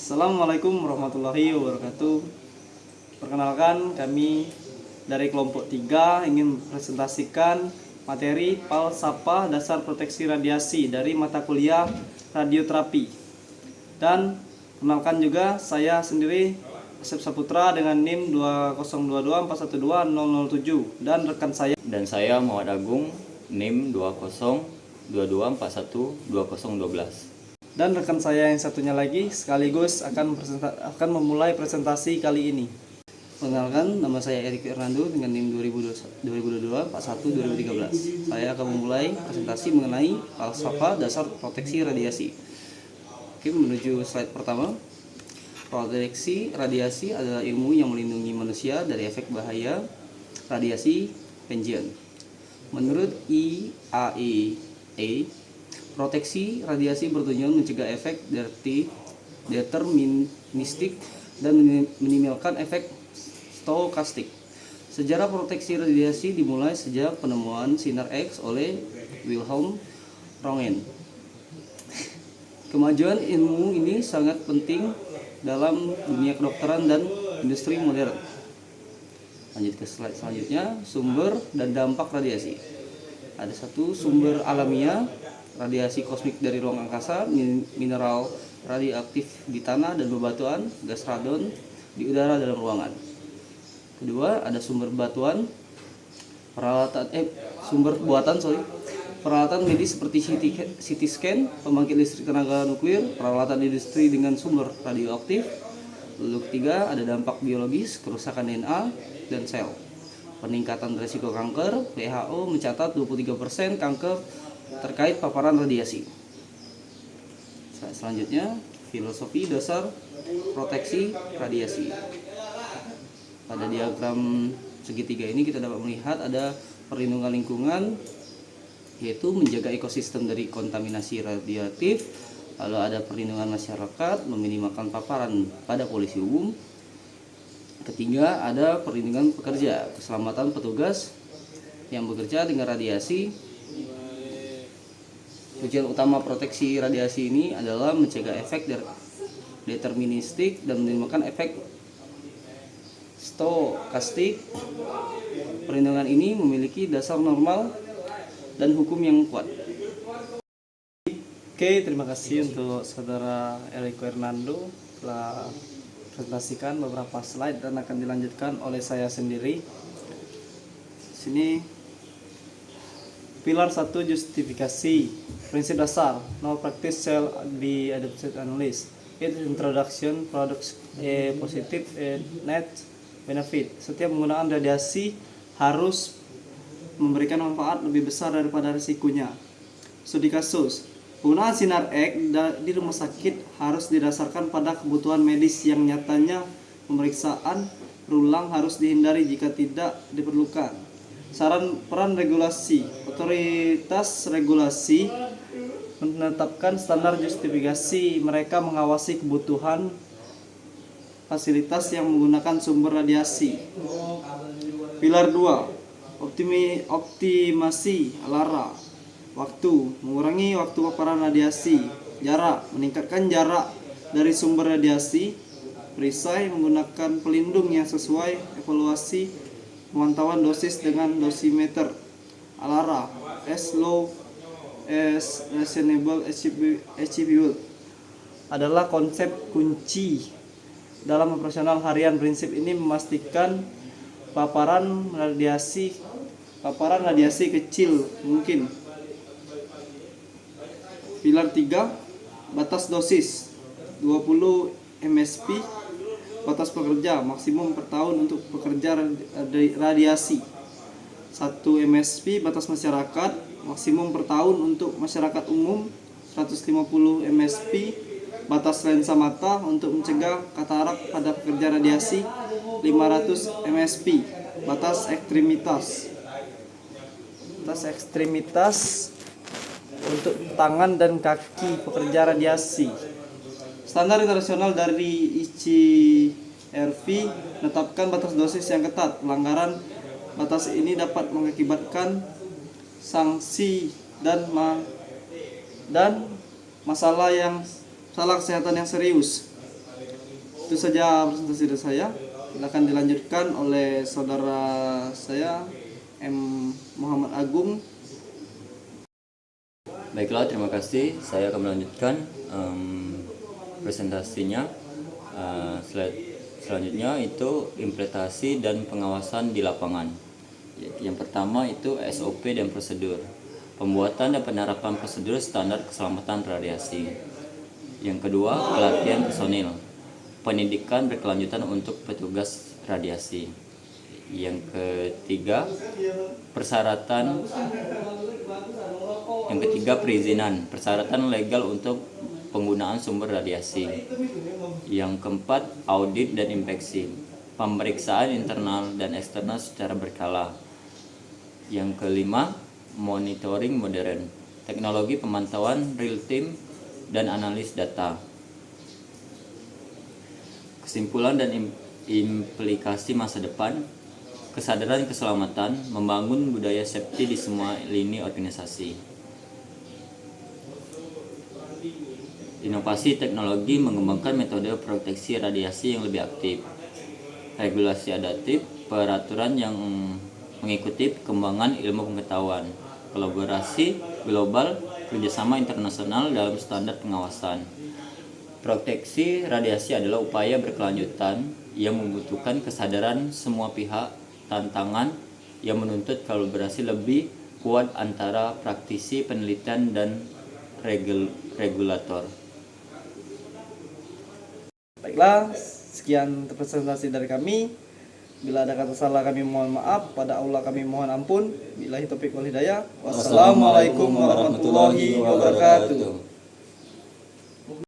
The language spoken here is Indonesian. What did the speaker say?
Assalamualaikum warahmatullahi wabarakatuh. Perkenalkan, kami dari kelompok 3 ingin presentasikan materi falsafah dasar proteksi radiasi dari mata kuliah radioterapi. Dan kenalkan juga saya sendiri Asep Saputra dengan NIM 20224120007 dan rekan saya. Dan saya Muhammad Agung, NIM 2022122012. Dan rekan saya yang satunya lagi sekaligus akan memulai presentasi kali ini. Perkenalkan, nama saya Erik Fernando dengan NIM 2022412013. Saya akan memulai presentasi mengenai falsafah dasar proteksi radiasi. Oke, menuju slide pertama. Proteksi radiasi adalah ilmu yang melindungi manusia dari efek bahaya radiasi penjian. Menurut IAEA, proteksi radiasi bertujuan mencegah efek deterministik dan minimalkan efek stokastik. Sejarah proteksi radiasi dimulai sejak penemuan sinar X oleh Wilhelm Röntgen. Kemajuan ilmu ini sangat penting dalam dunia kedokteran dan industri modern. Lanjut ke slide selanjutnya, sumber dan dampak radiasi. Ada satu sumber alamiah, radiasi kosmik dari ruang angkasa, mineral radioaktif di tanah dan bebatuan, gas radon di udara dalam ruangan. Kedua, ada sumber batuan, peralatan medis seperti CT scan, pembangkit listrik tenaga nuklir, peralatan industri dengan sumber radioaktif. Lalu ketiga, ada dampak biologis, kerusakan DNA dan sel. Peningkatan risiko kanker, WHO mencatat 23% kanker terkait paparan radiasi. Selanjutnya, filosofi dasar proteksi radiasi. Pada diagram segitiga ini kita dapat melihat ada perlindungan lingkungan, yaitu menjaga ekosistem dari kontaminasi radioaktif. Lalu ada perlindungan masyarakat, meminimalkan paparan pada polusi umum. Ketiga, ada perlindungan pekerja, keselamatan petugas yang bekerja dengan radiasi. Tujuan utama proteksi radiasi ini adalah mencegah efek deterministik dan minimalkan efek stokastik. Perlindungan ini memiliki dasar normal dan hukum yang kuat. Oke, terima kasih untuk saudara Erik Fernando telah presentasikan beberapa slide dan akan dilanjutkan oleh saya sendiri. Sini pilar 1, justifikasi. Prinsip dasar, no practice shall be adopted unless it introduction products a positive net benefit. Setiap penggunaan radiasi harus memberikan manfaat lebih besar daripada risikonya. Studi kasus, penggunaan sinar X di rumah sakit harus didasarkan pada kebutuhan medis yang nyatanya. Pemeriksaan berulang harus dihindari jika tidak diperlukan. Saran peran regulasi, otoritas regulasi menetapkan standar justifikasi, mereka mengawasi kebutuhan fasilitas yang menggunakan sumber radiasi. Pilar 2, optimasi alara, waktu, mengurangi waktu paparan radiasi. Jarak, meningkatkan jarak dari sumber radiasi. Perisai, menggunakan pelindung yang sesuai. Evaluasi, pemantauan dosis dengan dosimeter. Alara, as low as reasonable achievable, adalah konsep kunci dalam operasional harian. Prinsip ini memastikan paparan radiasi kecil mungkin. Pilar 3, batas dosis 20 mSp, batas pekerja maksimum per tahun untuk pekerja radiasi. 1 mSp batas masyarakat, maksimum per tahun untuk masyarakat umum. 150 mSp batas lensa mata untuk mencegah katarak pada pekerja radiasi. 500 mSp batas ekstremitas untuk tangan dan kaki pekerja radiasi. Standar internasional dari ICRP menetapkan batas dosis yang ketat. Pelanggaran batas ini dapat mengakibatkan sanksi dan masalah kesehatan yang serius. Itu saja presentasi dari saya. Silakan dilanjutkan oleh saudara saya M. Muhammad Agung. Baiklah, terima kasih. Saya akan melanjutkan presentasinya. Slide selanjutnya itu implementasi dan pengawasan di lapangan. Yang pertama itu SOP dan prosedur. Pembuatan dan penerapan prosedur standar keselamatan radiasi. Yang kedua, pelatihan personil. Pendidikan berkelanjutan untuk petugas radiasi. Yang ketiga, perizinan, persyaratan legal untuk penggunaan sumber radiasi. Yang keempat, audit dan inspeksi, pemeriksaan internal dan eksternal secara berkala. Yang kelima, monitoring modern, teknologi pemantauan real time dan analis data. Kesimpulan dan implikasi masa depan, kesadaran keselamatan, membangun budaya safety di semua lini organisasi. Inovasi teknologi mengembangkan metode proteksi radiasi yang lebih aktif. Regulasi adaptif, peraturan yang mengikuti perkembangan ilmu pengetahuan. Kolaborasi global, kerjasama internasional dalam standar pengawasan. Proteksi radiasi adalah upaya berkelanjutan yang membutuhkan kesadaran semua pihak, tantangan yang menuntut kolaborasi lebih kuat antara praktisi, penelitian, dan regulator. Baiklah, sekian presentasi dari kami. Bila ada kata salah kami mohon maaf, pada Allah kami mohon ampun. Billahi taufiq wal hidayah. Wassalamualaikum warahmatullahi wabarakatuh.